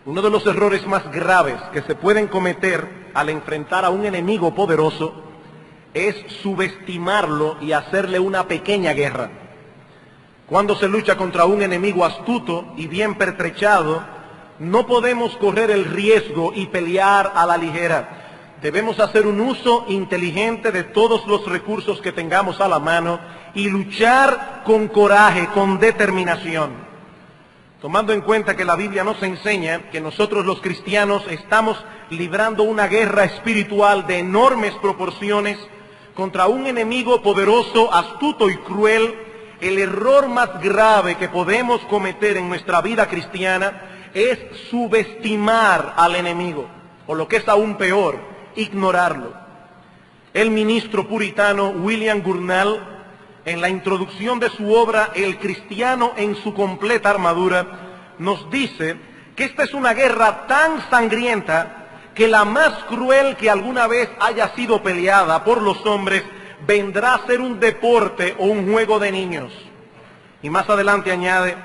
Uno de los errores más graves que se pueden cometer al enfrentar a un enemigo poderoso es subestimarlo y hacerle una pequeña guerra. Cuando se lucha contra un enemigo astuto y bien pertrechado, no podemos correr el riesgo y pelear a la ligera. Debemos hacer un uso inteligente de todos los recursos que tengamos a la mano y luchar con coraje, con determinación. Tomando en cuenta que la Biblia nos enseña que nosotros los cristianos estamos librando una guerra espiritual de enormes proporciones contra un enemigo poderoso, astuto y cruel, el error más grave que podemos cometer en nuestra vida cristiana es subestimar al enemigo, o lo que es aún peor, ignorarlo. El ministro puritano William Gurnall, en la introducción de su obra El cristiano en su completa armadura, nos dice que esta es una guerra tan sangrienta que la más cruel que alguna vez haya sido peleada por los hombres vendrá a ser un deporte o un juego de niños. Y más adelante añade,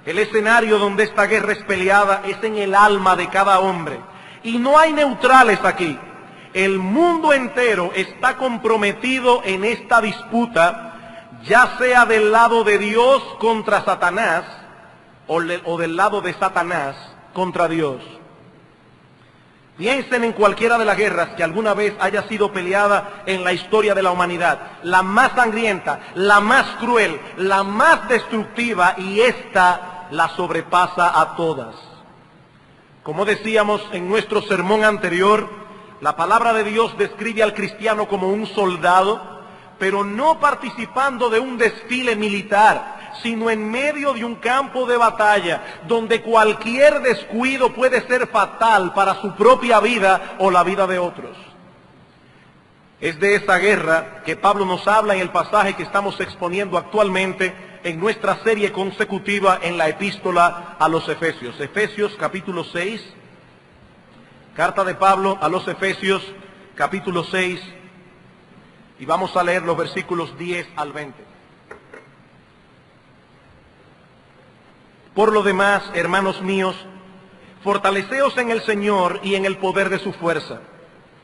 el escenario donde esta guerra es peleada es en el alma de cada hombre. Y no hay neutrales aquí. El mundo entero está comprometido en esta disputa, ya sea del lado de Dios contra Satanás o del lado de Satanás contra Dios. Piensen en cualquiera de las guerras que alguna vez haya sido peleada en la historia de la humanidad. La más sangrienta, la más cruel, la más destructiva, y esta la sobrepasa a todas. Como decíamos en nuestro sermón anterior, la palabra de Dios describe al cristiano como un soldado, pero no participando de un desfile militar, sino en medio de un campo de batalla, donde cualquier descuido puede ser fatal para su propia vida o la vida de otros. Es de esa guerra que Pablo nos habla en el pasaje que estamos exponiendo actualmente en nuestra serie consecutiva en la epístola a los Efesios. Efesios capítulo 6, carta de Pablo a los Efesios capítulo 6, y vamos a leer los versículos 10 al 20. Por lo demás, hermanos míos, fortaleceos en el Señor y en el poder de su fuerza.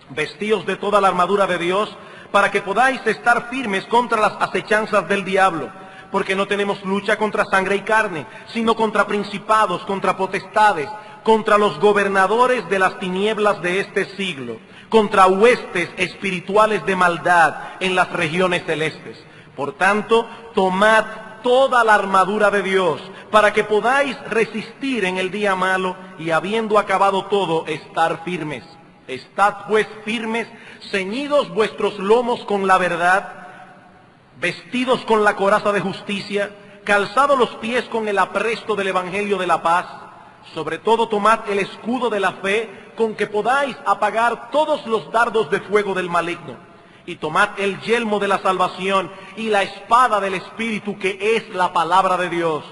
Vestíos de toda la armadura de Dios, para que podáis estar firmes contra las acechanzas del diablo, porque no tenemos lucha contra sangre y carne, sino contra principados, contra potestades, contra los gobernadores de las tinieblas de este siglo, contra huestes espirituales de maldad en las regiones celestes. Por tanto, tomad toda la armadura de Dios, para que podáis resistir en el día malo, y habiendo acabado todo, estar firmes. Estad pues firmes, ceñidos vuestros lomos con la verdad, vestidos con la coraza de justicia, calzados los pies con el apresto del evangelio de la paz. Sobre todo tomad el escudo de la fe, con que podáis apagar todos los dardos de fuego del maligno. Y tomad el yelmo de la salvación y la espada del Espíritu, que es la palabra de Dios,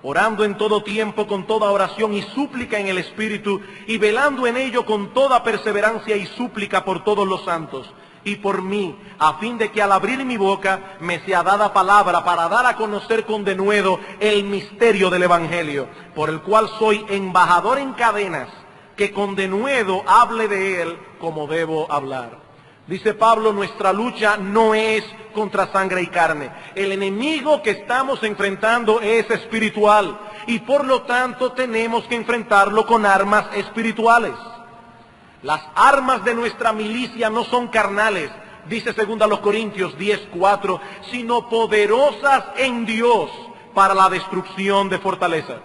orando en todo tiempo con toda oración y súplica en el Espíritu, y velando en ello con toda perseverancia y súplica por todos los santos, y por mí, a fin de que al abrir mi boca me sea dada palabra para dar a conocer con denuedo el misterio del Evangelio, por el cual soy embajador en cadenas, que con denuedo hable de él como debo hablar. Dice Pablo, nuestra lucha no es contra sangre y carne. El enemigo que estamos enfrentando es espiritual, y por lo tanto tenemos que enfrentarlo con armas espirituales. Las armas de nuestra milicia no son carnales, dice 2 Corintios 10:4, sino poderosas en Dios para la destrucción de fortaleza.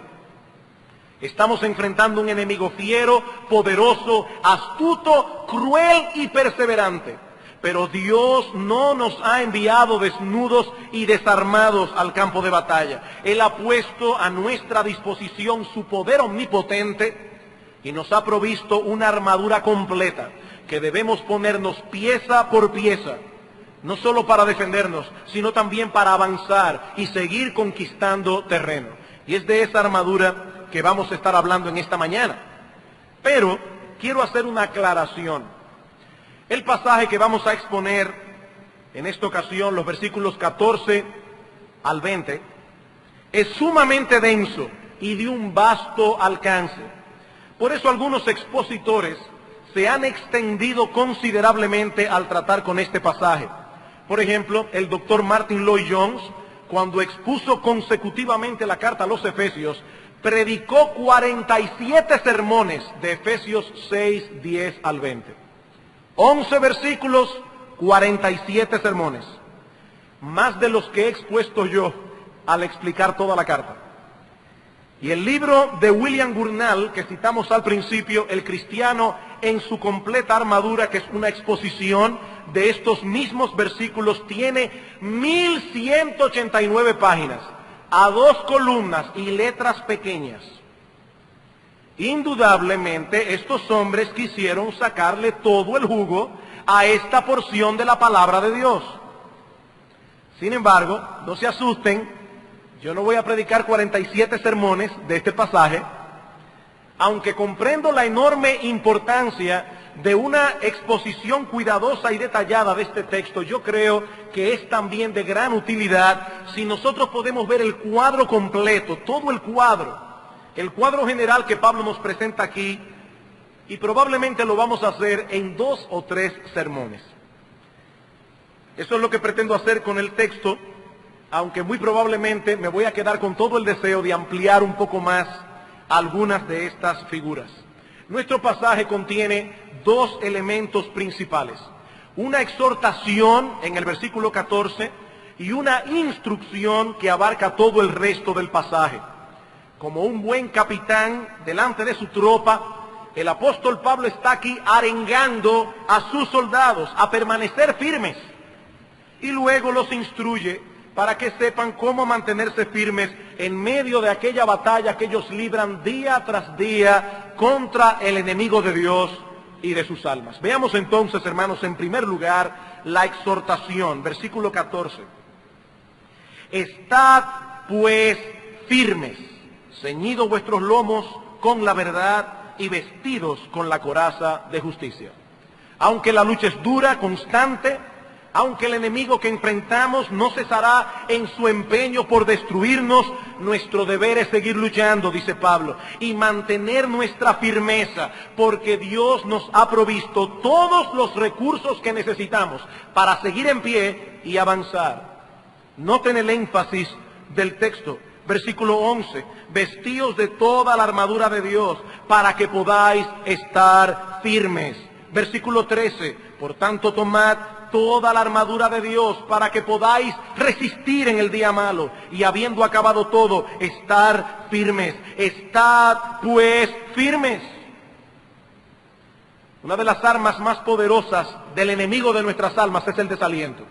Estamos enfrentando un enemigo fiero, poderoso, astuto, cruel y perseverante. Pero Dios no nos ha enviado desnudos y desarmados al campo de batalla. Él ha puesto a nuestra disposición su poder omnipotente y nos ha provisto una armadura completa que debemos ponernos pieza por pieza, no solo para defendernos, sino también para avanzar y seguir conquistando terreno. Y es de esa armadura que vamos a estar hablando en esta mañana. Pero quiero hacer una aclaración. El pasaje que vamos a exponer en esta ocasión, los versículos 14 al 20, es sumamente denso y de un vasto alcance. Por eso algunos expositores se han extendido considerablemente al tratar con este pasaje. Por ejemplo, el doctor Martin Lloyd-Jones, cuando expuso consecutivamente la carta a los Efesios, predicó 47 sermones de Efesios 6, 10 al 20. 11 versículos, 47 sermones. Más de los que he expuesto yo al explicar toda la carta. Y el libro de William Gurnall, que citamos al principio, El cristiano en su completa armadura, que es una exposición de estos mismos versículos, tiene 1189 páginas, a 2 columnas y letras pequeñas. Indudablemente estos hombres quisieron sacarle todo el jugo a esta porción de la palabra de Dios. Sin embargo, no se asusten, yo no voy a predicar 47 sermones de este pasaje, aunque comprendo la enorme importancia de una exposición cuidadosa y detallada de este texto. Yo creo que es también de gran utilidad si nosotros podemos ver el cuadro completo, todo el cuadro general que Pablo nos presenta aquí, y probablemente lo vamos a hacer en 2 o 3 sermones. Eso es lo que pretendo hacer con el texto, aunque muy probablemente me voy a quedar con todo el deseo de ampliar un poco más algunas de estas figuras. Nuestro pasaje contiene 2 elementos principales: una exhortación en el versículo 14 y una instrucción que abarca todo el resto del pasaje. Como un buen capitán delante de su tropa, el apóstol Pablo está aquí arengando a sus soldados a permanecer firmes, y luego los instruye para que sepan cómo mantenerse firmes en medio de aquella batalla que ellos libran día tras día contra el enemigo de Dios y de sus almas. Veamos entonces, hermanos, en primer lugar, la exhortación, versículo 14. Estad pues firmes, ceñidos vuestros lomos con la verdad y vestidos con la coraza de justicia. Aunque la lucha es dura, constante, aunque el enemigo que enfrentamos no cesará en su empeño por destruirnos, nuestro deber es seguir luchando, dice Pablo, y mantener nuestra firmeza, porque Dios nos ha provisto todos los recursos que necesitamos para seguir en pie y avanzar. Noten el énfasis del texto. Versículo 11, vestíos de toda la armadura de Dios para que podáis estar firmes. Versículo 13, por tanto tomad toda la armadura de Dios para que podáis resistir en el día malo y habiendo acabado todo, estar firmes. Estad pues firmes. Una de las armas más poderosas del enemigo de nuestras almas es el desaliento.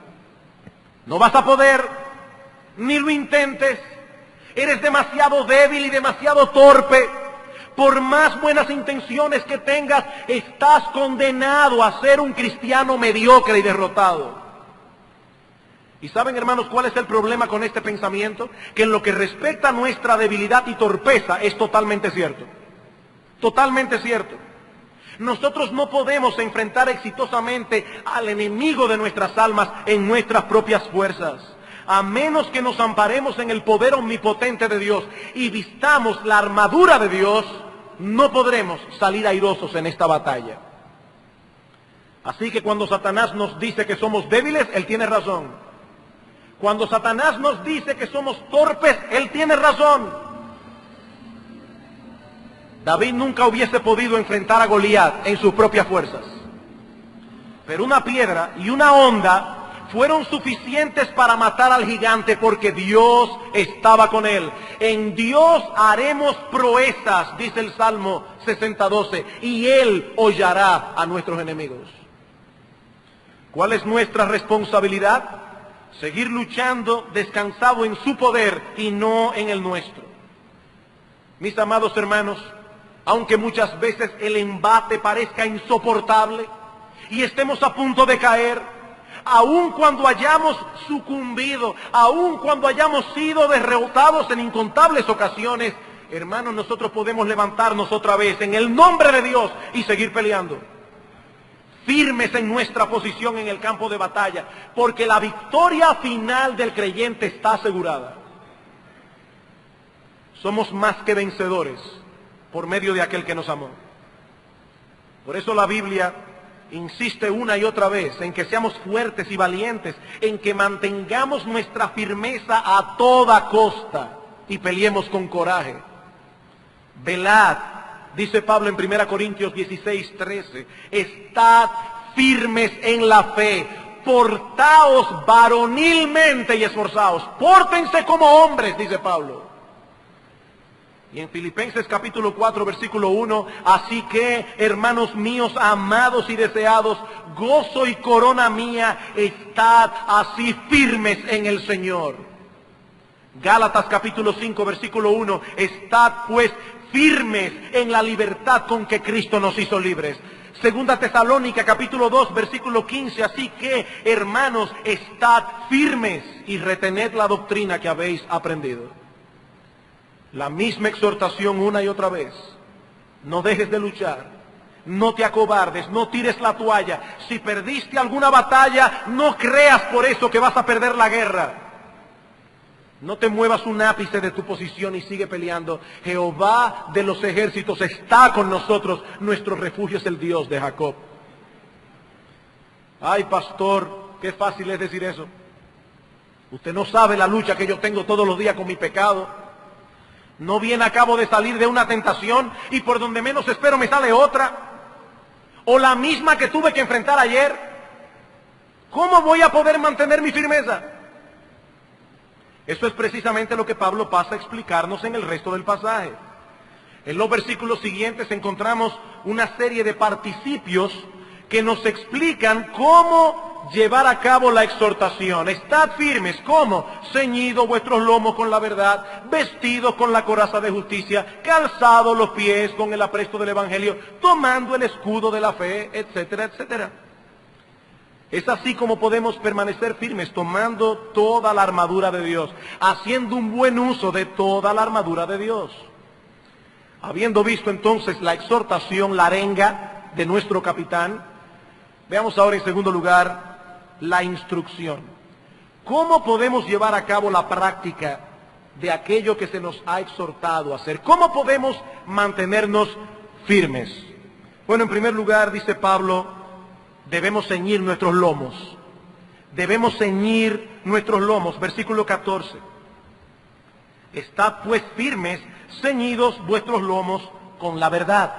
No vas a poder, ni lo intentes. Eres demasiado débil y demasiado torpe. Por más buenas intenciones que tengas, estás condenado a ser un cristiano mediocre y derrotado. ¿Y saben, hermanos, cuál es el problema con este pensamiento? Que en lo que respecta a nuestra debilidad y torpeza es totalmente cierto. Totalmente cierto. Nosotros no podemos enfrentar exitosamente al enemigo de nuestras almas en nuestras propias fuerzas, a menos que nos amparemos en el poder omnipotente de Dios y vistamos la armadura de Dios. No podremos salir airosos en esta batalla. Así que cuando Satanás nos dice que somos débiles, él tiene razón. Cuando Satanás nos dice que somos torpes, él tiene razón. David nunca hubiese podido enfrentar a Goliat en sus propias fuerzas, pero una piedra y una onda fueron suficientes para matar al gigante, porque Dios estaba con él. En Dios haremos proezas, dice el Salmo 60:12, y Él hollará a nuestros enemigos. ¿Cuál es nuestra responsabilidad? Seguir luchando descansado en su poder y no en el nuestro. Mis amados hermanos, aunque muchas veces el embate parezca insoportable y estemos a punto de caer, aun cuando hayamos sucumbido, aun cuando hayamos sido derrotados en incontables ocasiones, hermanos, nosotros podemos levantarnos otra vez en el nombre de Dios y seguir peleando, firmes en nuestra posición en el campo de batalla, porque la victoria final del creyente está asegurada. Somos más que vencedores por medio de aquel que nos amó. Por eso la Biblia insiste una y otra vez en que seamos fuertes y valientes, en que mantengamos nuestra firmeza a toda costa y peleemos con coraje. Velad, dice Pablo en 1 Corintios 16:13, estad firmes en la fe, portaos varonilmente y esforzaos, pórtense como hombres, dice Pablo. Y en Filipenses capítulo 4, versículo 1, así que, hermanos míos, amados y deseados, gozo y corona mía, estad así firmes en el Señor. Gálatas capítulo 5, versículo 1, estad pues firmes en la libertad con que Cristo nos hizo libres. Segunda Tesalónica capítulo 2, versículo 15, así que, hermanos, estad firmes y retened la doctrina que habéis aprendido. La misma exhortación una y otra vez. No dejes de luchar, no te acobardes, no tires la toalla. Si perdiste alguna batalla, no creas por eso que vas a perder la guerra. No te muevas un ápice de tu posición y sigue peleando. Jehová de los ejércitos está con nosotros, nuestro refugio es el Dios de Jacob. Ay, pastor, qué fácil es decir eso. Usted no sabe la lucha que yo tengo todos los días con mi pecado. No bien acabo de salir de una tentación y por donde menos espero me sale otra, o la misma que tuve que enfrentar ayer. ¿Cómo voy a poder mantener mi firmeza? Eso es precisamente lo que Pablo pasa a explicarnos en el resto del pasaje. En los versículos siguientes encontramos una serie de participios que nos explican cómo llevar a cabo la exhortación. Estad firmes, ¿cómo? Ceñidos vuestros lomos con la verdad, vestidos con la coraza de justicia, calzados los pies con el apresto del evangelio, tomando el escudo de la fe, etcétera, etcétera. Es así como podemos permanecer firmes, tomando toda la armadura de Dios, haciendo un buen uso de toda la armadura de Dios. Habiendo visto entonces la exhortación, la arenga de nuestro capitán, veamos ahora en segundo lugar la instrucción. ¿Cómo podemos llevar a cabo la práctica de aquello que se nos ha exhortado a hacer? ¿Cómo podemos mantenernos firmes? Bueno, en primer lugar, dice Pablo, debemos ceñir nuestros lomos. Debemos ceñir nuestros lomos. Versículo 14. Estad pues firmes, ceñidos vuestros lomos con la verdad.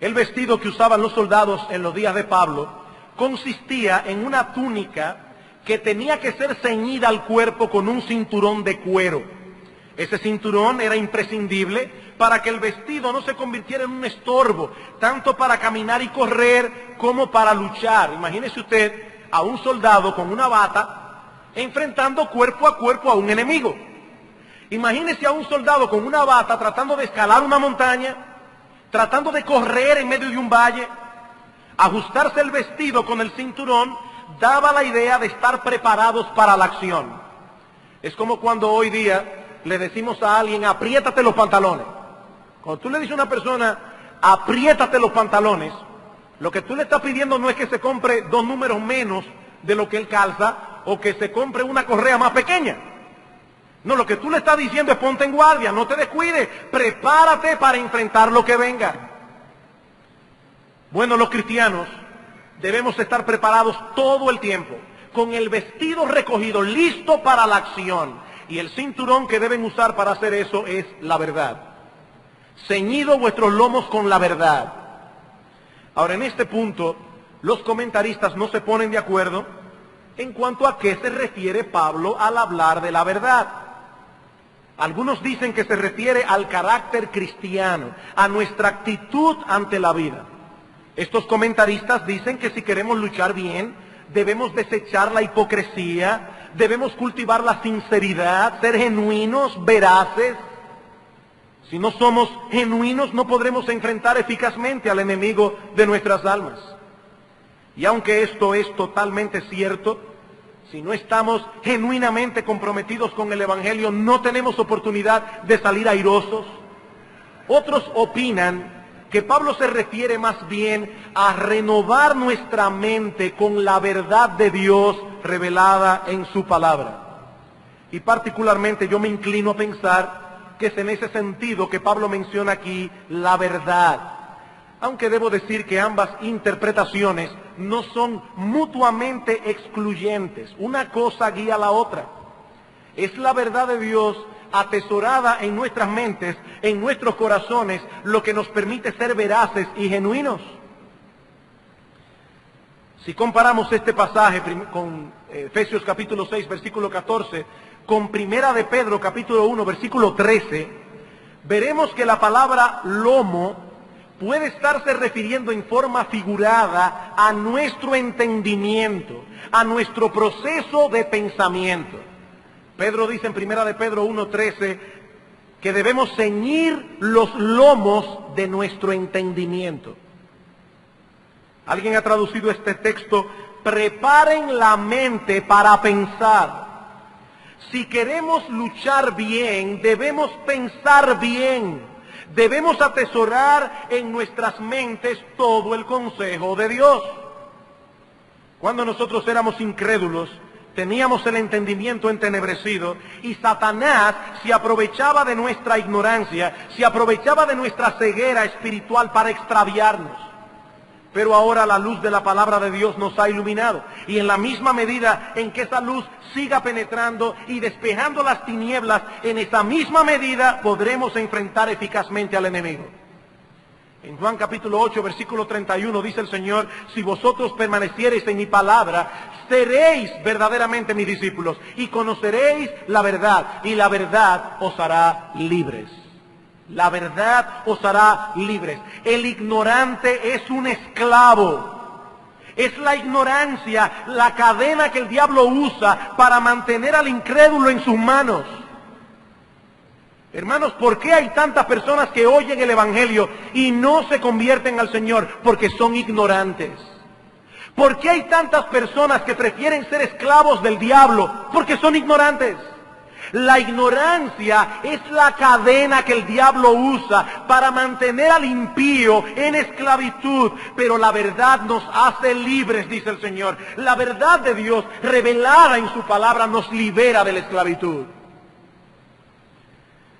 El vestido que usaban los soldados en los días de Pablo consistía en una túnica que tenía que ser ceñida al cuerpo con un cinturón de cuero. Ese cinturón era imprescindible para que el vestido no se convirtiera en un estorbo, tanto para caminar y correr como para luchar. Imagínese usted a un soldado con una bata enfrentando cuerpo a cuerpo a un enemigo. Imagínese a un soldado con una bata tratando de escalar una montaña, tratando de correr en medio de un valle. Ajustarse el vestido con el cinturón daba la idea de estar preparados para la acción. Es como cuando hoy día le decimos a alguien, apriétate los pantalones. Cuando tú le dices a una persona, apriétate los pantalones, lo que tú le estás pidiendo no es que se compre 2 números menos de lo que él calza o que se compre una correa más pequeña. No, lo que tú le estás diciendo es ponte en guardia, no te descuides, prepárate para enfrentar lo que venga. Bueno, los cristianos debemos estar preparados todo el tiempo, con el vestido recogido, listo para la acción. Y el cinturón que deben usar para hacer eso es la verdad. Ceñidos vuestros lomos con la verdad. Ahora, en este punto, los comentaristas no se ponen de acuerdo en cuanto a qué se refiere Pablo al hablar de la verdad. Algunos dicen que se refiere al carácter cristiano, a nuestra actitud ante la vida. Estos comentaristas dicen que si queremos luchar bien, debemos desechar la hipocresía, debemos cultivar la sinceridad, ser genuinos, veraces. Si no somos genuinos, no podremos enfrentar eficazmente al enemigo de nuestras almas. Y aunque esto es totalmente cierto, si no estamos genuinamente comprometidos con el Evangelio, no tenemos oportunidad de salir airosos. Otros opinan que Pablo se refiere más bien a renovar nuestra mente con la verdad de Dios revelada en su palabra. Y particularmente yo me inclino a pensar que es en ese sentido que Pablo menciona aquí la verdad. aunque debo decir que ambas interpretaciones no son mutuamente excluyentes. Una cosa guía a la otra. Es la verdad de Dios atesorada en nuestras mentes, en nuestros corazones, lo que nos permite ser veraces y genuinos. Si comparamos este pasaje con Efesios capítulo 6, versículo 14, con Primera de Pedro capítulo 1, versículo 13, veremos que la palabra lomo puede estarse refiriendo en forma figurada a nuestro entendimiento, a nuestro proceso de pensamiento. Pedro dice en Primera de Pedro 1:13 que debemos ceñir los lomos de nuestro entendimiento. Alguien ha traducido este texto: preparen la mente para pensar. Si queremos luchar bien, debemos pensar bien. Debemos atesorar en nuestras mentes todo el consejo de Dios. Cuando nosotros éramos incrédulos, teníamos el entendimiento entenebrecido y Satanás se aprovechaba de nuestra ignorancia, se aprovechaba de nuestra ceguera espiritual para extraviarnos. Pero ahora la luz de la palabra de Dios nos ha iluminado. Y en la misma medida en que esa luz siga penetrando y despejando las tinieblas, en esa misma medida podremos enfrentar eficazmente al enemigo. En Juan capítulo 8, versículo 31 dice el Señor: si vosotros permaneciereis en mi palabra, seréis verdaderamente mis discípulos y conoceréis la verdad, y la verdad os hará libres. La verdad os hará libres. El ignorante es un esclavo. Es la ignorancia la cadena que el diablo usa para mantener al incrédulo en sus manos. Hermanos, ¿por qué hay tantas personas que oyen el Evangelio y no se convierten al Señor? Porque son ignorantes. ¿Por qué hay tantas personas que prefieren ser esclavos del diablo? Porque son ignorantes. La ignorancia es la cadena que el diablo usa para mantener al impío en esclavitud, pero la verdad nos hace libres, dice el Señor. La verdad de Dios, revelada en su palabra, nos libera de la esclavitud.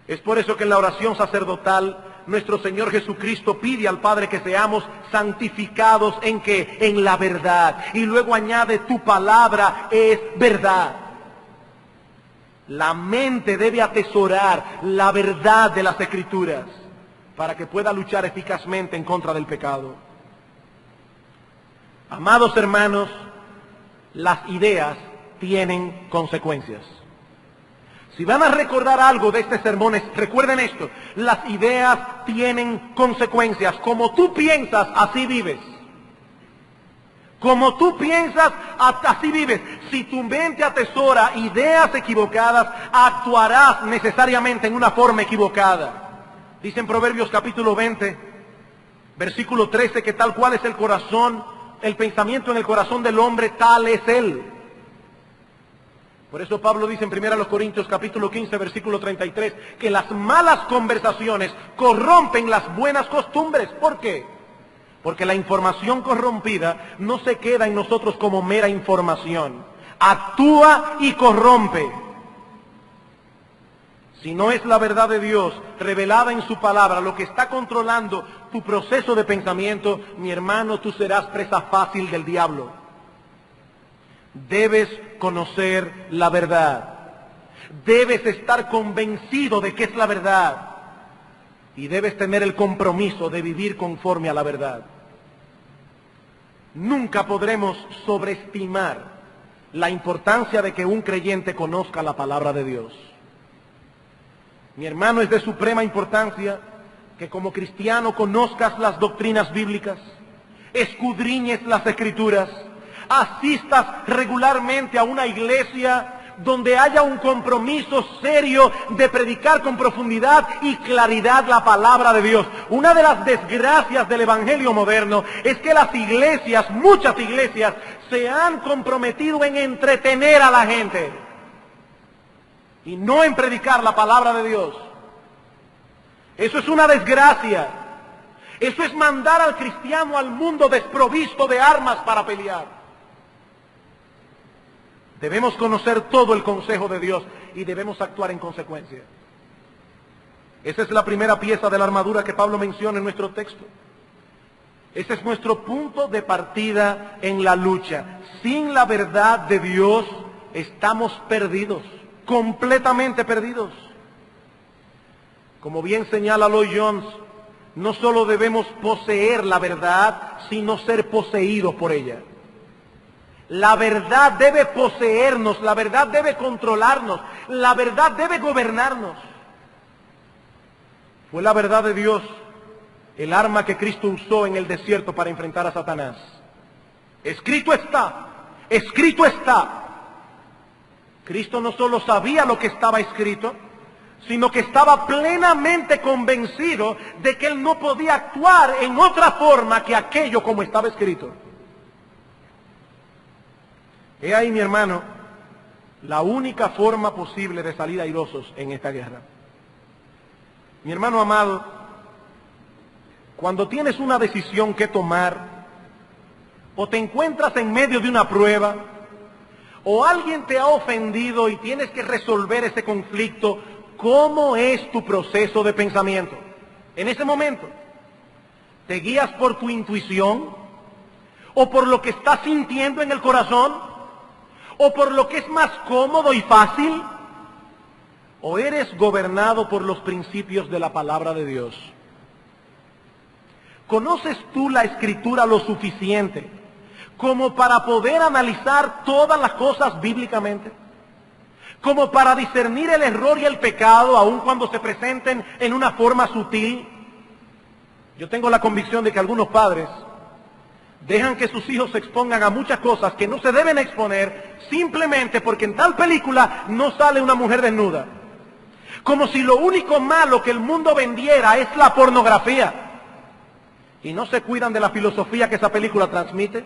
Es por eso que en la oración sacerdotal nuestro Señor Jesucristo pide al Padre que seamos santificados ¿en qué? En la verdad. Y luego añade: tu palabra es verdad. La mente debe atesorar la verdad de las Escrituras para que pueda luchar eficazmente en contra del pecado. Amados hermanos, las ideas tienen consecuencias. Si van a recordar algo de este sermón, recuerden esto: las ideas tienen consecuencias. Como tú piensas, así vives. Como tú piensas, así vives. Si tu mente atesora ideas equivocadas, actuarás necesariamente en una forma equivocada. Dice en Proverbios capítulo 20, versículo 13, que tal cual es el corazón, el pensamiento en el corazón del hombre, tal es él. Por eso Pablo dice en 1 Corintios capítulo 15, versículo 33, que las malas conversaciones corrompen las buenas costumbres. ¿Por qué? Porque la información corrompida no se queda en nosotros como mera información. Actúa y corrompe. Si no es la verdad de Dios revelada en su palabra lo que está controlando tu proceso de pensamiento, mi hermano, tú serás presa fácil del diablo. Debes conocer la verdad. Debes estar convencido de que es la verdad. Y debes tener el compromiso de vivir conforme a la verdad. Nunca podremos sobreestimar la importancia de que un creyente conozca la palabra de Dios. Mi hermano, es de suprema importancia que como cristiano conozcas las doctrinas bíblicas, escudriñes las Escrituras, asistas regularmente a una iglesia donde haya un compromiso serio de predicar con profundidad y claridad la palabra de Dios. Una de las desgracias del evangelio moderno es que las iglesias, muchas iglesias, se han comprometido en entretener a la gente y no en predicar la palabra de Dios. Eso es una desgracia. Eso es mandar al cristiano al mundo desprovisto de armas para pelear. Debemos conocer todo el consejo de Dios y debemos actuar en consecuencia. Esa es la primera pieza de la armadura que Pablo menciona en nuestro texto. Ese es nuestro punto de partida en la lucha. Sin la verdad de Dios estamos perdidos, completamente perdidos. Como bien señala Lloyd Jones, no solo debemos poseer la verdad, sino ser poseídos por ella. La verdad debe poseernos, la verdad debe controlarnos, la verdad debe gobernarnos. Fue la verdad de Dios el arma que Cristo usó en el desierto para enfrentar a Satanás. Escrito está, escrito está. Cristo no solo sabía lo que estaba escrito, sino que estaba plenamente convencido de que él no podía actuar en otra forma que aquello como estaba escrito. He ahí, mi hermano, la única forma posible de salir airosos en esta guerra. Mi hermano amado, cuando tienes una decisión que tomar, o te encuentras en medio de una prueba, o alguien te ha ofendido y tienes que resolver ese conflicto, ¿cómo es tu proceso de pensamiento? En ese momento, ¿te guías por tu intuición? ¿O por lo que estás sintiendo en el corazón? ¿O por lo que es más cómodo y fácil? ¿O eres gobernado por los principios de la palabra de Dios? ¿Conoces tú la Escritura lo suficiente como para poder analizar todas las cosas bíblicamente? Como para discernir el error y el pecado, aun cuando se presenten en una forma sutil. Yo tengo la convicción de que algunos padres dejan que sus hijos se expongan a muchas cosas que no se deben exponer simplemente porque en tal película no sale una mujer desnuda. Como si lo único malo que el mundo vendiera es la pornografía. Y no se cuidan de la filosofía que esa película transmite.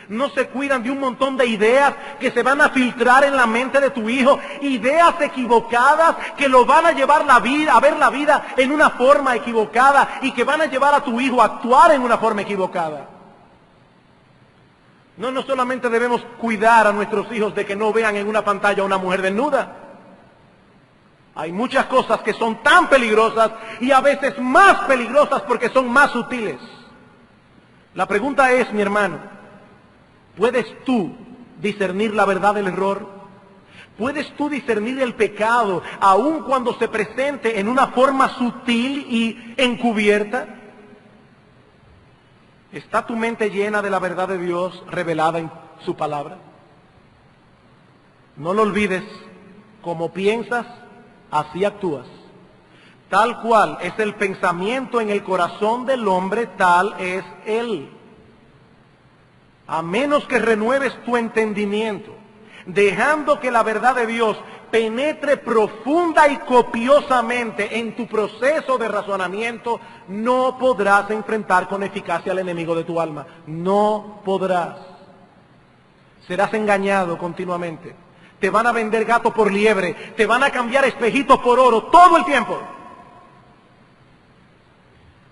No se cuidan de un montón de ideas que se van a filtrar en la mente de tu hijo. Ideas equivocadas que lo van a llevar a ver la vida en una forma equivocada y que van a llevar a tu hijo a actuar en una forma equivocada. No solamente debemos cuidar a nuestros hijos de que no vean en una pantalla a una mujer desnuda. Hay muchas cosas que son tan peligrosas y a veces más peligrosas porque son más sutiles. La pregunta es, mi hermano, ¿puedes tú discernir la verdad del error? ¿Puedes tú discernir el pecado aun cuando se presente en una forma sutil y encubierta? ¿Está tu mente llena de la verdad de Dios revelada en su palabra? No lo olvides, como piensas, así actúas. Tal cual es el pensamiento en el corazón del hombre, tal es él. A menos que renueves tu entendimiento, dejando que la verdad de Dios penetre profunda y copiosamente en tu proceso de razonamiento, no podrás enfrentar con eficacia al enemigo de tu alma. No podrás. Serás engañado continuamente. Te van a vender gato por liebre, te van a cambiar espejitos por oro todo el tiempo.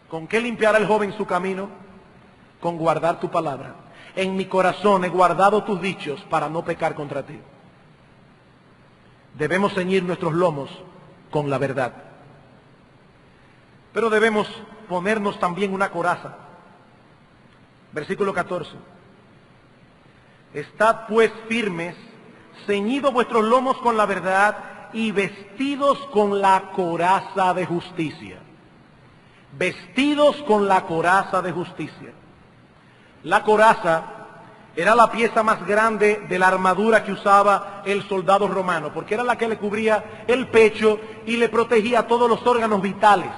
¿Con qué limpiará el joven su camino? Con guardar tu palabra. En mi corazón he guardado tus dichos para no pecar contra ti. Debemos ceñir nuestros lomos con la verdad. Pero debemos ponernos también una coraza. Versículo 14. Estad pues firmes, ceñidos vuestros lomos con la verdad y vestidos con la coraza de justicia. Vestidos con la coraza de justicia. La coraza era la pieza más grande de la armadura que usaba el soldado romano, porque era la que le cubría el pecho y le protegía todos los órganos vitales.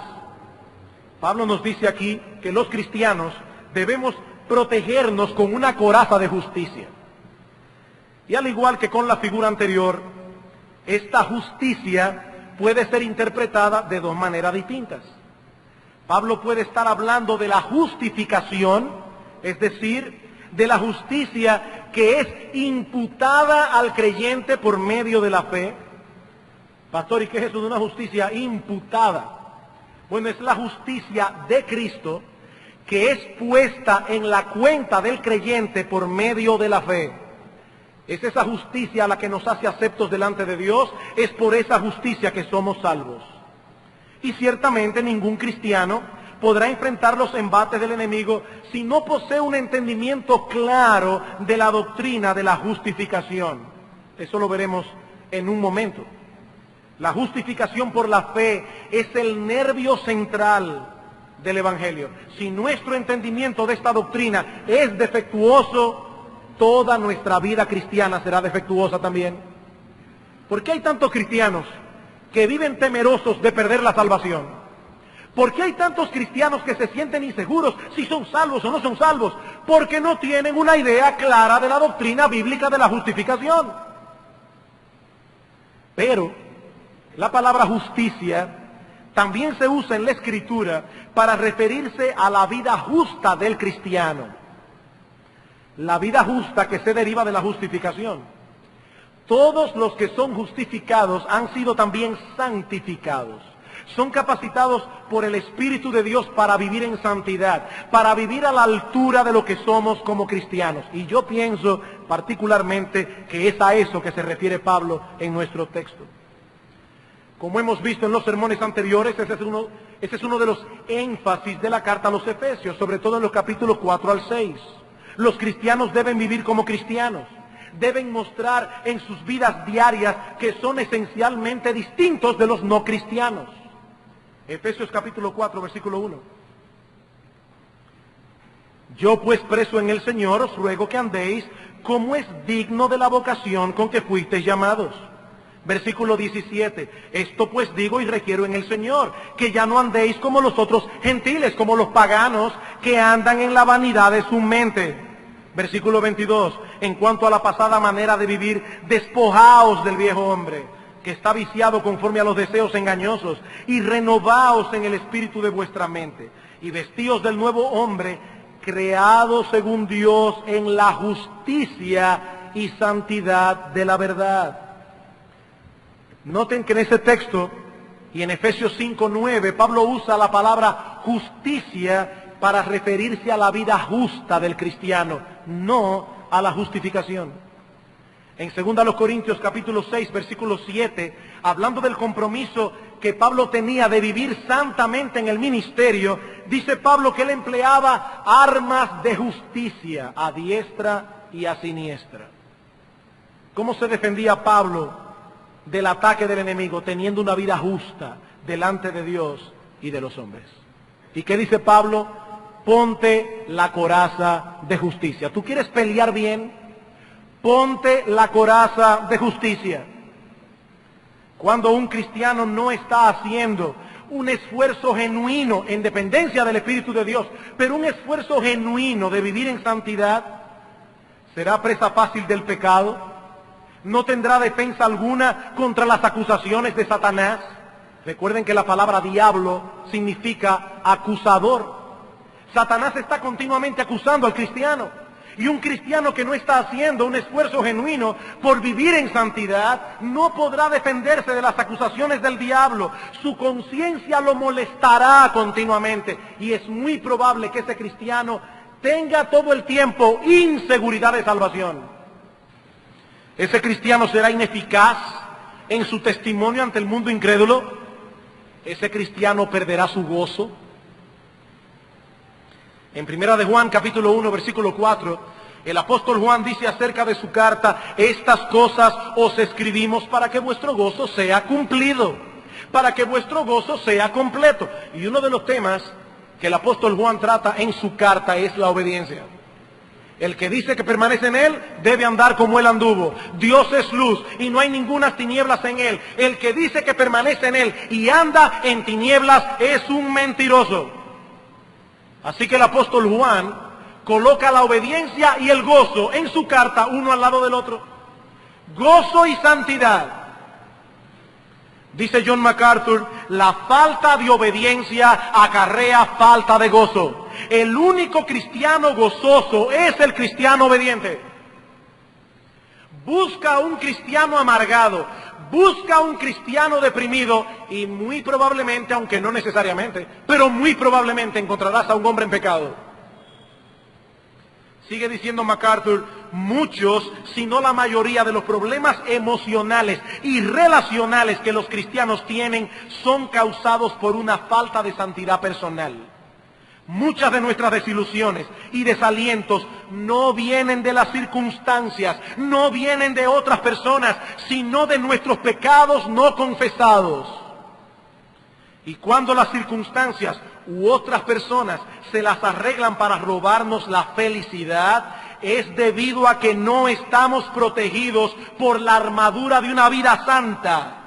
Pablo nos dice aquí que los cristianos debemos protegernos con una coraza de justicia. Y al igual que con la figura anterior, esta justicia puede ser interpretada de dos maneras distintas. Pablo puede estar hablando de la justificación, es decir, de la justicia que es imputada al creyente por medio de la fe. Pastor, ¿y qué es eso de una justicia imputada? Bueno, es la justicia de Cristo que es puesta en la cuenta del creyente por medio de la fe. Es esa justicia a la que nos hace aceptos delante de Dios, es por esa justicia que somos salvos. Y ciertamente ningún cristiano podrá enfrentar los embates del enemigo si no posee un entendimiento claro de la doctrina de la justificación. Eso lo veremos en un momento. La justificación por la fe es el nervio central del Evangelio. Si nuestro entendimiento de esta doctrina es defectuoso, toda nuestra vida cristiana será defectuosa también. ¿Por qué hay tantos cristianos que viven temerosos de perder la salvación? ¿Por qué hay tantos cristianos que se sienten inseguros si son salvos o no son salvos? Porque no tienen una idea clara de la doctrina bíblica de la justificación. Pero la palabra justicia también se usa en la Escritura para referirse a la vida justa del cristiano. La vida justa que se deriva de la justificación. Todos los que son justificados han sido también santificados. Son capacitados por el Espíritu de Dios para vivir en santidad, para vivir a la altura de lo que somos como cristianos. Y yo pienso particularmente que es a eso que se refiere Pablo en nuestro texto. Como hemos visto en los sermones anteriores, ese es uno de los énfasis de la carta a los Efesios, sobre todo en los capítulos 4 al 6. Los cristianos deben vivir como cristianos, deben mostrar en sus vidas diarias que son esencialmente distintos de los no cristianos. Efesios capítulo 4, versículo 1. Yo pues preso en el Señor os ruego que andéis como es digno de la vocación con que fuisteis llamados. Versículo 17, esto pues digo y requiero en el Señor, que ya no andéis como los otros gentiles, como los paganos que andan en la vanidad de su mente. Versículo 22, en cuanto a la pasada manera de vivir, despojaos del viejo hombre, que está viciado conforme a los deseos engañosos, y renovaos en el espíritu de vuestra mente, y vestíos del nuevo hombre, creado según Dios en la justicia y santidad de la verdad. Noten que en ese texto y en Efesios 5:9 Pablo usa la palabra justicia para referirse a la vida justa del cristiano, no a la justificación. En 2 Corintios capítulo 6, versículo 7, hablando del compromiso que Pablo tenía de vivir santamente en el ministerio, dice Pablo que él empleaba armas de justicia a diestra y a siniestra. ¿Cómo se defendía Pablo del ataque del enemigo? Teniendo una vida justa delante de Dios y de los hombres. ¿Y qué dice Pablo? Ponte la coraza de justicia. ¿Tú quieres pelear bien? Ponte la coraza de justicia. Cuando un cristiano no está haciendo un esfuerzo genuino en dependencia del Espíritu de Dios, pero un esfuerzo genuino de vivir en santidad, será presa fácil del pecado, no tendrá defensa alguna contra las acusaciones de Satanás. Recuerden que la palabra diablo significa acusador. Satanás está continuamente acusando al cristiano. Y un cristiano que no está haciendo un esfuerzo genuino por vivir en santidad, no podrá defenderse de las acusaciones del diablo. Su conciencia lo molestará continuamente. Y es muy probable que ese cristiano tenga todo el tiempo inseguridad de salvación. Ese cristiano será ineficaz en su testimonio ante el mundo incrédulo. Ese cristiano perderá su gozo. En 1 de Juan, capítulo 1, versículo 4, el apóstol Juan dice acerca de su carta: estas cosas os escribimos para que vuestro gozo sea cumplido, para que vuestro gozo sea completo. Y uno de los temas que el apóstol Juan trata en su carta es la obediencia. El que dice que permanece en él debe andar como él anduvo. Dios es luz y no hay ninguna tinieblas en él. El que dice que permanece en él y anda en tinieblas es un mentiroso. Así que el apóstol Juan coloca la obediencia y el gozo en su carta uno al lado del otro. Gozo y santidad. Dice John MacArthur, la falta de obediencia acarrea falta de gozo. El único cristiano gozoso es el cristiano obediente. Busca a un cristiano amargado, busca a un cristiano deprimido y muy probablemente, aunque no necesariamente, pero muy probablemente encontrarás a un hombre en pecado. Sigue diciendo MacArthur, muchos, si no la mayoría de los problemas emocionales y relacionales que los cristianos tienen son causados por una falta de santidad personal. Muchas de nuestras desilusiones y desalientos no vienen de las circunstancias, no vienen de otras personas, sino de nuestros pecados no confesados. Y cuando las circunstancias u otras personas se las arreglan para robarnos la felicidad, es debido a que no estamos protegidos por la armadura de una vida santa.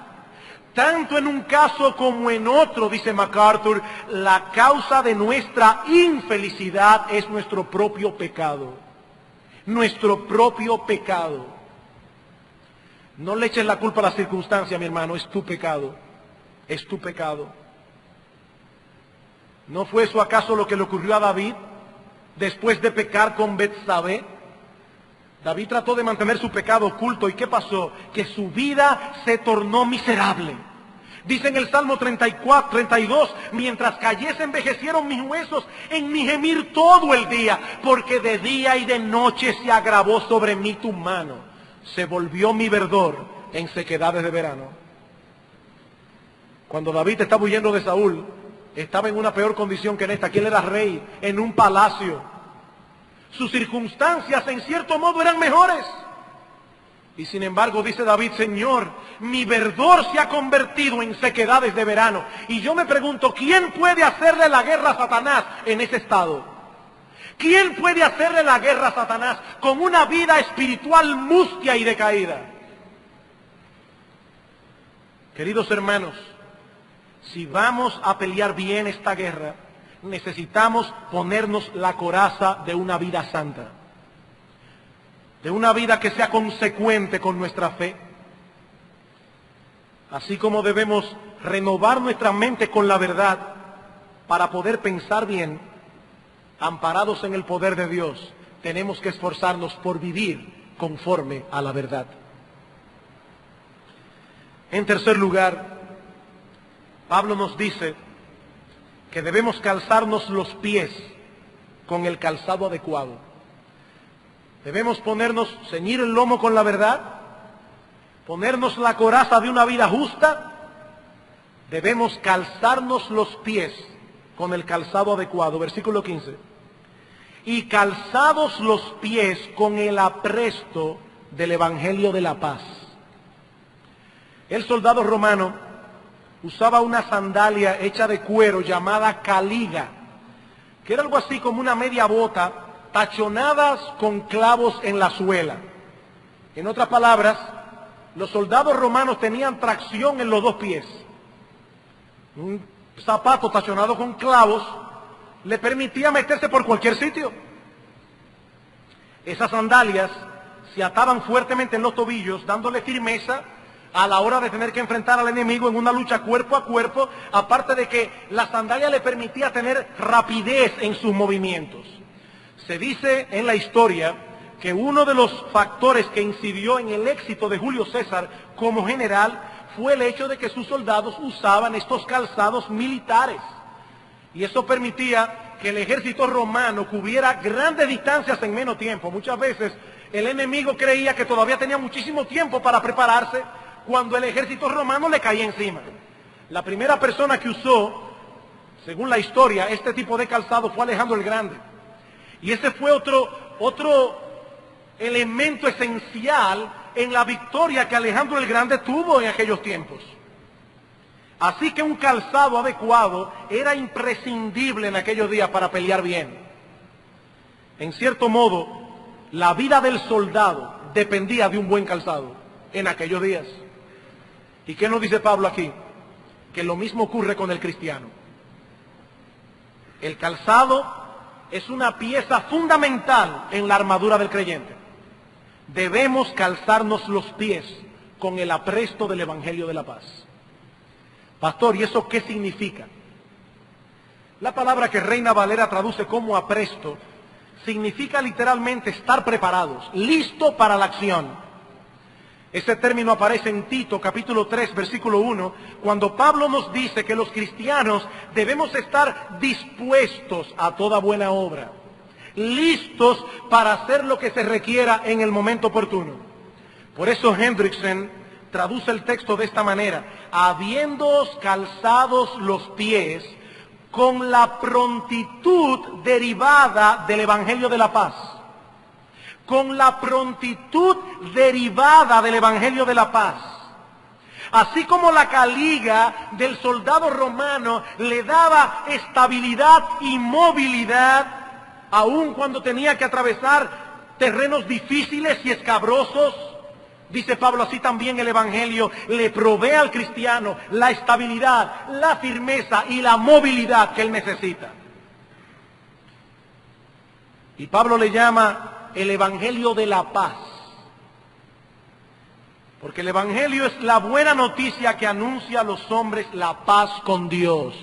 Tanto en un caso como en otro, dice MacArthur, la causa de nuestra infelicidad es nuestro propio pecado. Nuestro propio pecado. No le eches la culpa a la circunstancia, mi hermano, es tu pecado. Es tu pecado. ¿No fue eso acaso lo que le ocurrió a David después de pecar con Betsabé? David trató de mantener su pecado oculto. ¿Y qué pasó? Que su vida se tornó miserable. Dice en el Salmo 32, mientras cayese envejecieron mis huesos en mi gemir todo el día, porque de día y de noche se agravó sobre mí tu mano. Se volvió mi verdor en sequedades de verano. Cuando David estaba huyendo de Saúl, estaba en una peor condición que en esta. Aquí él era rey, en un palacio. Sus circunstancias en cierto modo eran mejores. Y sin embargo dice David, Señor, mi verdor se ha convertido en sequedades de verano. Y yo me pregunto, ¿quién puede hacerle la guerra a Satanás en ese estado? ¿Quién puede hacerle la guerra a Satanás con una vida espiritual mustia y decaída? Queridos hermanos, si vamos a pelear bien esta guerra, necesitamos ponernos la coraza de una vida santa, de una vida que sea consecuente con nuestra fe, así como debemos renovar nuestra mente con la verdad para poder pensar bien, amparados en el poder de Dios. Tenemos que esforzarnos por vivir conforme a la verdad. En tercer lugar, Pablo nos dice que debemos calzarnos los pies con el calzado adecuado. Debemos ceñir el lomo con la verdad, ponernos la coraza de una vida justa. Debemos calzarnos los pies con el calzado adecuado. Versículo 15. Y calzados los pies con el apresto del Evangelio de la paz. El soldado romano usaba una sandalia hecha de cuero llamada caliga, que era algo así como una media bota, tachonadas con clavos en la suela. En otras palabras, los soldados romanos tenían tracción en los dos pies. Un zapato tachonado con clavos le permitía meterse por cualquier sitio. Esas sandalias se ataban fuertemente en los tobillos, dándole firmeza a la hora de tener que enfrentar al enemigo en una lucha cuerpo a cuerpo, aparte de que la sandalia le permitía tener rapidez en sus movimientos. Se dice en la historia que uno de los factores que incidió en el éxito de Julio César como general fue el hecho de que sus soldados usaban estos calzados militares. Y eso permitía que el ejército romano cubriera grandes distancias en menos tiempo. Muchas veces el enemigo creía que todavía tenía muchísimo tiempo para prepararse cuando el ejército romano le caía encima. La primera persona que usó, según la historia, este tipo de calzado fue Alejandro el Grande. Y ese fue otro elemento esencial en la victoria que Alejandro el Grande tuvo en aquellos tiempos. Así que un calzado adecuado era imprescindible en aquellos días para pelear bien. En cierto modo, la vida del soldado dependía de un buen calzado en aquellos días. ¿Y qué nos dice Pablo aquí? Que lo mismo ocurre con el cristiano. El calzado es una pieza fundamental en la armadura del creyente. Debemos calzarnos los pies con el apresto del Evangelio de la paz. Pastor, ¿y eso qué significa? La palabra que Reina Valera traduce como apresto significa literalmente estar preparados, listo para la acción. Ese término aparece en Tito capítulo 3 versículo 1, cuando Pablo nos dice que los cristianos debemos estar dispuestos a toda buena obra, listos para hacer lo que se requiera en el momento oportuno. Por eso Hendrickson traduce el texto de esta manera: habiéndoos calzados los pies con la prontitud derivada del Evangelio de la paz. Con la prontitud derivada del Evangelio de la paz. Así como la caliga del soldado romano le daba estabilidad y movilidad, aun cuando tenía que atravesar terrenos difíciles y escabrosos, dice Pablo, así también el Evangelio le provee al cristiano la estabilidad, la firmeza y la movilidad que él necesita. Y Pablo le llama el Evangelio de la paz. Porque el Evangelio es la buena noticia que anuncia a los hombres la paz con Dios.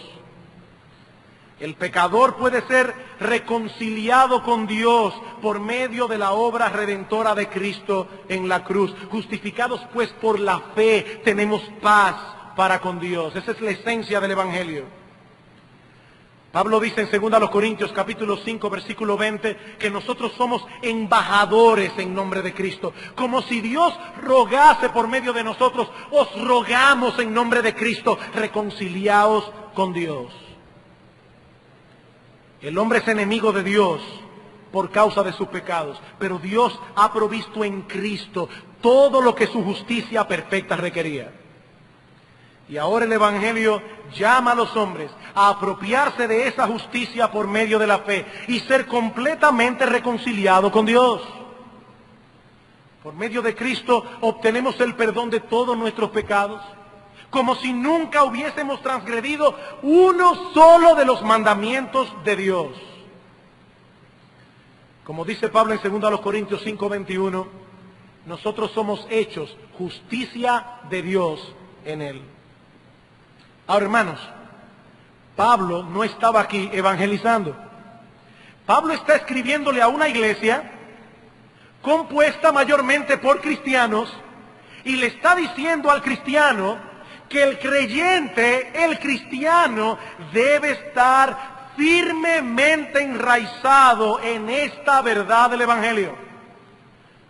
El pecador puede ser reconciliado con Dios por medio de la obra redentora de Cristo en la cruz. Justificados pues por la fe, tenemos paz para con Dios. Esa es la esencia del Evangelio. Pablo dice en 2 Corintios capítulo 5 versículo 20 que nosotros somos embajadores en nombre de Cristo. Como si Dios rogase por medio de nosotros, os rogamos en nombre de Cristo, reconciliaos con Dios. El hombre es enemigo de Dios por causa de sus pecados, pero Dios ha provisto en Cristo todo lo que su justicia perfecta requería. Y ahora el Evangelio llama a los hombres a apropiarse de esa justicia por medio de la fe y ser completamente reconciliados con Dios. Por medio de Cristo obtenemos el perdón de todos nuestros pecados, como si nunca hubiésemos transgredido uno solo de los mandamientos de Dios. Como dice Pablo en 2 Corintios 5:21, nosotros somos hechos justicia de Dios en Él. Ahora, hermanos, Pablo no estaba aquí evangelizando. Pablo está escribiéndole a una iglesia compuesta mayormente por cristianos y le está diciendo al cristiano que el creyente, el cristiano, debe estar firmemente enraizado en esta verdad del Evangelio.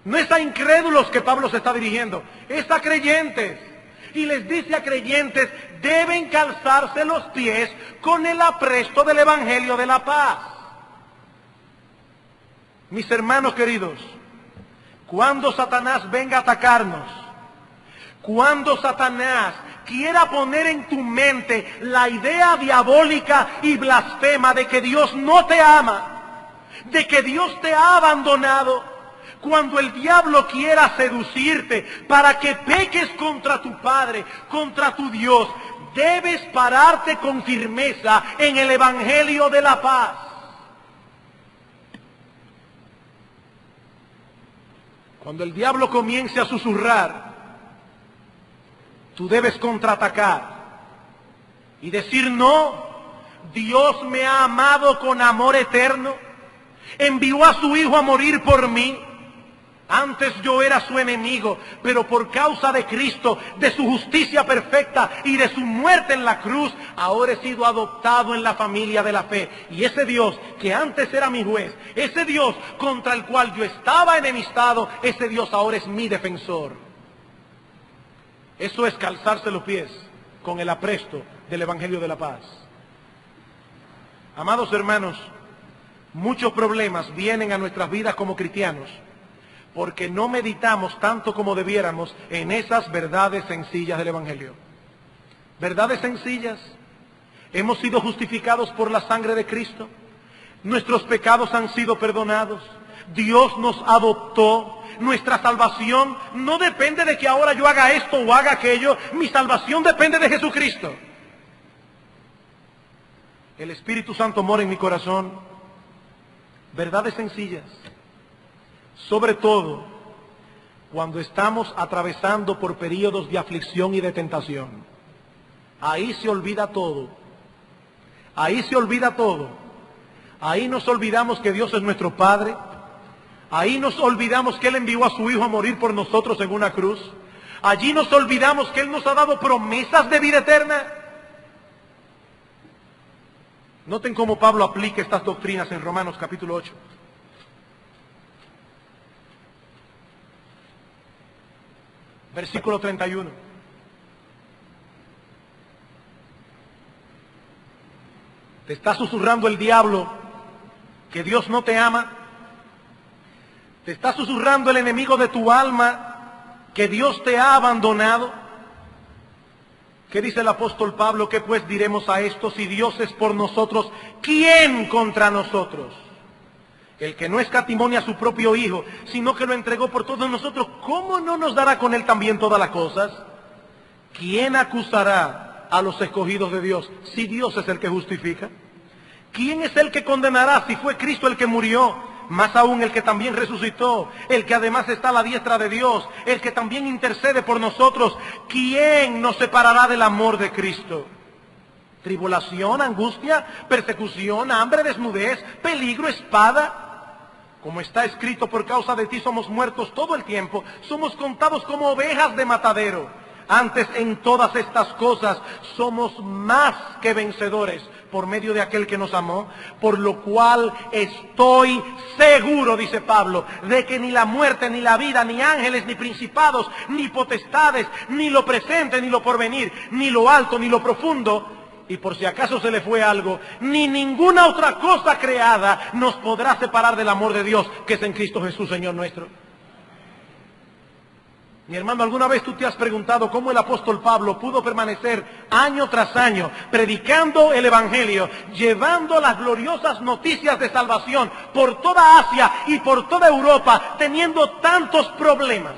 No es a incrédulos que Pablo se está dirigiendo, es a creyentes. Y les dice a creyentes, deben calzarse los pies con el apresto del Evangelio de la paz. Mis hermanos queridos, cuando Satanás venga a atacarnos, cuando Satanás quiera poner en tu mente la idea diabólica y blasfema de que Dios no te ama, de que Dios te ha abandonado, cuando el diablo quiera seducirte para que peques contra tu Padre, contra tu Dios, debes pararte con firmeza en el Evangelio de la paz. Cuando el diablo comience a susurrar, tú debes contraatacar y decir: no, Dios me ha amado con amor eterno, envió a su Hijo a morir por mí. Antes yo era su enemigo, pero por causa de Cristo, de su justicia perfecta y de su muerte en la cruz, ahora he sido adoptado en la familia de la fe. Y ese Dios que antes era mi juez, ese Dios contra el cual yo estaba enemistado, ese Dios ahora es mi defensor. Eso es calzarse los pies con el apresto del Evangelio de la paz. Amados hermanos, muchos problemas vienen a nuestras vidas como cristianos porque no meditamos tanto como debiéramos en esas verdades sencillas del Evangelio. Verdades sencillas. Hemos sido justificados por la sangre de Cristo. Nuestros pecados han sido perdonados. Dios nos adoptó. Nuestra salvación no depende de que ahora yo haga esto o haga aquello. Mi salvación depende de Jesucristo. El Espíritu Santo mora en mi corazón. Verdades sencillas. Sobre todo cuando estamos atravesando por periodos de aflicción y de tentación. Ahí se olvida todo. Ahí se olvida todo. Ahí nos olvidamos que Dios es nuestro Padre. Ahí nos olvidamos que Él envió a su Hijo a morir por nosotros en una cruz. Allí nos olvidamos que Él nos ha dado promesas de vida eterna. Noten cómo Pablo aplica estas doctrinas en Romanos capítulo 8. Versículo 31. Te está susurrando el diablo que Dios no te ama. Te está susurrando el enemigo de tu alma que Dios te ha abandonado. ¿Qué dice el apóstol Pablo? ¿Qué pues diremos a esto? Si Dios es por nosotros, ¿quién contra nosotros? El que no escatimó ni a su propio Hijo, sino que lo entregó por todos nosotros, ¿cómo no nos dará con Él también todas las cosas? ¿Quién acusará a los escogidos de Dios si Dios es el que justifica? ¿Quién es el que condenará si fue Cristo el que murió? Más aún el que también resucitó, el que además está a la diestra de Dios, el que también intercede por nosotros. ¿Quién nos separará del amor de Cristo? ¿Tribulación, angustia, persecución, hambre, desnudez, peligro, espada? Como está escrito, por causa de ti somos muertos todo el tiempo, somos contados como ovejas de matadero. Antes en todas estas cosas somos más que vencedores por medio de aquel que nos amó, por lo cual estoy seguro, dice Pablo, de que ni la muerte, ni la vida, ni ángeles, ni principados, ni potestades, ni lo presente, ni lo porvenir, ni lo alto, ni lo profundo, y por si acaso se le fue algo, ni ninguna otra cosa creada nos podrá separar del amor de Dios que es en Cristo Jesús, Señor nuestro. Mi hermano, ¿alguna vez tú te has preguntado cómo el apóstol Pablo pudo permanecer año tras año predicando el Evangelio, llevando las gloriosas noticias de salvación por toda Asia y por toda Europa, teniendo tantos problemas?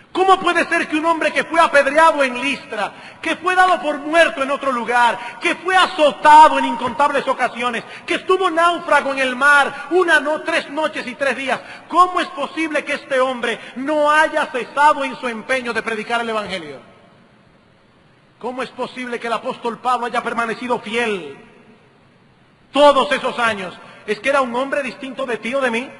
¿Cómo puede ser que un hombre que fue apedreado en Listra, que fue dado por muerto en otro lugar, que fue azotado en incontables ocasiones, que estuvo náufrago en el mar 3 noches y 3 días, cómo es posible que este hombre no haya cesado en su empeño de predicar el Evangelio? ¿Cómo es posible que el apóstol Pablo haya permanecido fiel todos esos años? ¿Es que era un hombre distinto de ti o de mí?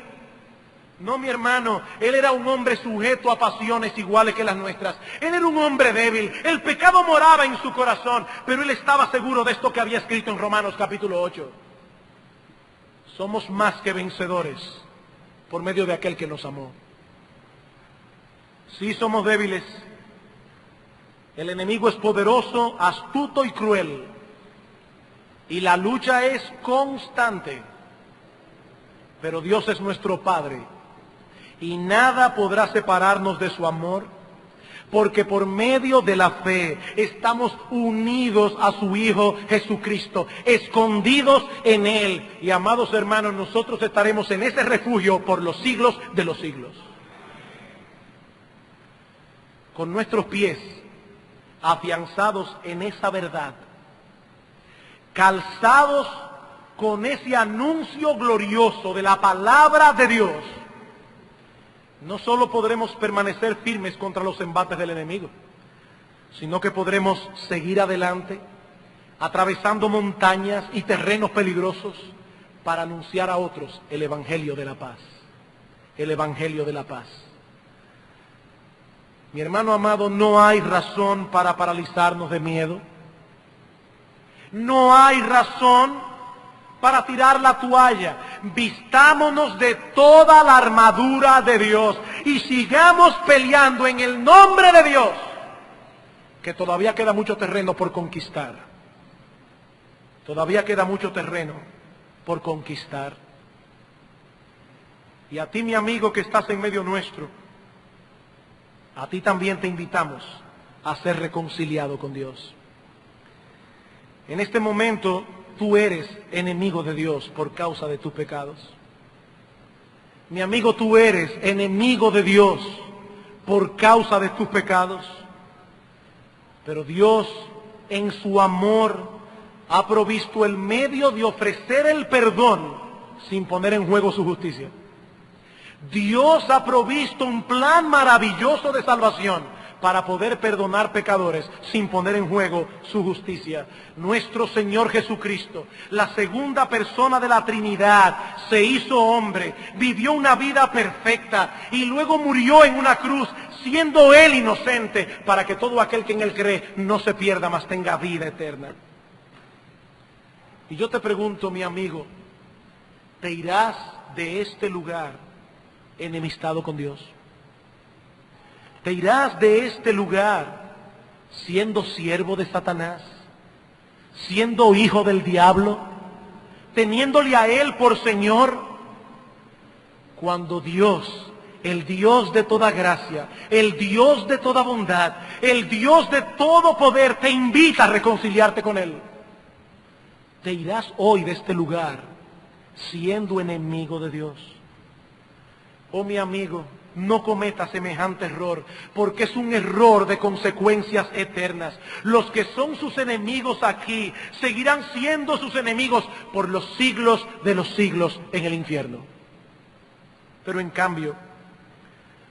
No, mi hermano, él era un hombre sujeto a pasiones iguales que las nuestras. Él era un hombre débil, el pecado moraba en su corazón, pero él estaba seguro de esto que había escrito en Romanos capítulo 8. Somos más que vencedores por medio de aquel que nos amó. Sí somos débiles. El enemigo es poderoso, astuto y cruel. Y la lucha es constante. Pero Dios es nuestro Padre. Y nada podrá separarnos de su amor, porque por medio de la fe estamos unidos a su Hijo Jesucristo, escondidos en Él. Y amados hermanos, nosotros estaremos en ese refugio por los siglos de los siglos. Con nuestros pies afianzados en esa verdad, calzados con ese anuncio glorioso de la palabra de Dios, no solo podremos permanecer firmes contra los embates del enemigo, sino que podremos seguir adelante, atravesando montañas y terrenos peligrosos para anunciar a otros el Evangelio de la paz. El Evangelio de la paz. Mi hermano amado, no hay razón para paralizarnos de miedo. No hay razón para tirar la toalla. Vistámonos de toda la armadura de Dios y sigamos peleando en el nombre de Dios, que todavía queda mucho terreno por conquistar. Todavía queda mucho terreno por conquistar. Y a ti, mi amigo, que estás en medio nuestro, a ti también te invitamos a ser reconciliado con Dios. En este momento tú eres enemigo de Dios por causa de tus pecados. Mi amigo, tú eres enemigo de Dios por causa de tus pecados. Pero Dios, en su amor, ha provisto el medio de ofrecer el perdón sin poner en juego su justicia. Dios ha provisto un plan maravilloso de salvación para poder perdonar pecadores sin poner en juego su justicia. Nuestro Señor Jesucristo, la segunda persona de la Trinidad, se hizo hombre, vivió una vida perfecta y luego murió en una cruz, siendo Él inocente, para que todo aquel que en Él cree no se pierda, mas tenga vida eterna. Y yo te pregunto, mi amigo, ¿te irás de este lugar enemistado con Dios? ¿Te irás de este lugar siendo siervo de Satanás? siendo hijo del diablo, teniéndole a él por Señor, cuando Dios, el Dios de toda gracia, el Dios de toda bondad, el Dios de todo poder, te invita a reconciliarte con Él? Te irás hoy de este lugar siendo enemigo de Dios. Oh, mi amigo, no cometa semejante error, porque es un error de consecuencias eternas. Los que son sus enemigos aquí seguirán siendo sus enemigos por los siglos de los siglos en el infierno. Pero en cambio,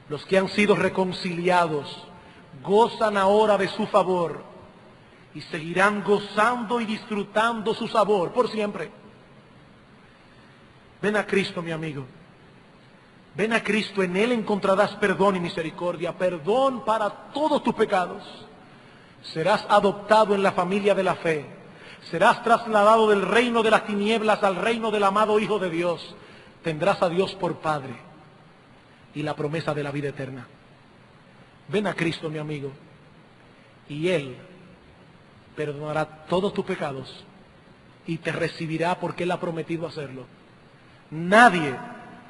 los que han sido reconciliados gozan ahora de su favor y seguirán gozando y disfrutando su sabor por siempre. Ven a Cristo, mi amigo. Ven a Cristo, en Él encontrarás perdón y misericordia, perdón para todos tus pecados. Serás adoptado en la familia de la fe. Serás trasladado del reino de las tinieblas al reino del amado Hijo de Dios. Tendrás a Dios por Padre y la promesa de la vida eterna. Ven a Cristo, mi amigo, y Él perdonará todos tus pecados y te recibirá porque Él ha prometido hacerlo. Nadie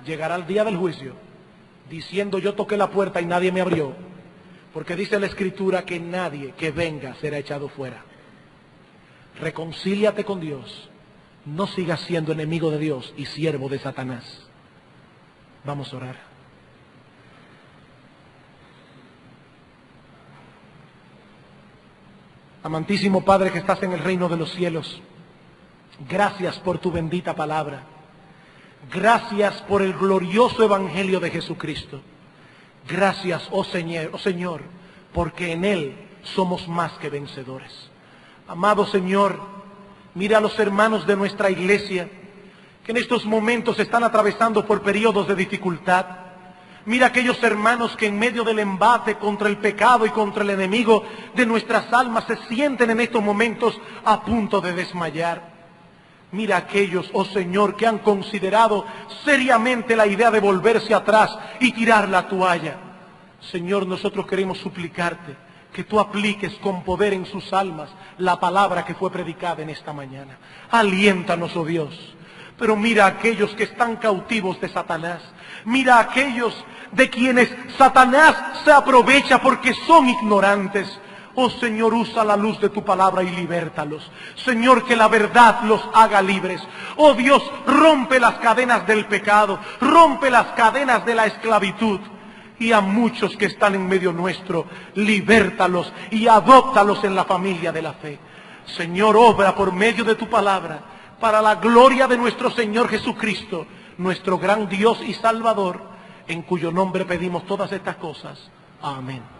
llegará al día del juicio diciendo: yo toqué la puerta y nadie me abrió, porque dice la Escritura que nadie que venga será echado fuera. Reconcíliate con Dios, no sigas siendo enemigo de Dios y siervo de Satanás. Vamos a orar. Amantísimo Padre que estás en el reino de los cielos, gracias por tu bendita palabra. Gracias por el glorioso evangelio de Jesucristo. Gracias, oh Señor, porque en Él somos más que vencedores. Amado Señor, mira a los hermanos de nuestra iglesia que en estos momentos están atravesando por periodos de dificultad. Mira a aquellos hermanos que en medio del embate contra el pecado y contra el enemigo de nuestras almas se sienten en estos momentos a punto de desmayar. Mira a aquellos, oh Señor, que han considerado seriamente la idea de volverse atrás y tirar la toalla. Señor, nosotros queremos suplicarte que tú apliques con poder en sus almas la palabra que fue predicada en esta mañana. Aliéntanos, oh Dios. Pero mira a aquellos que están cautivos de Satanás. Mira a aquellos de quienes Satanás se aprovecha porque son ignorantes. Oh Señor, usa la luz de tu palabra y libértalos. Señor, que la verdad los haga libres. Oh Dios, rompe las cadenas del pecado, rompe las cadenas de la esclavitud. Y a muchos que están en medio nuestro, libértalos y adóptalos en la familia de la fe. Señor, obra por medio de tu palabra, para la gloria de nuestro Señor Jesucristo, nuestro gran Dios y Salvador, en cuyo nombre pedimos todas estas cosas. Amén.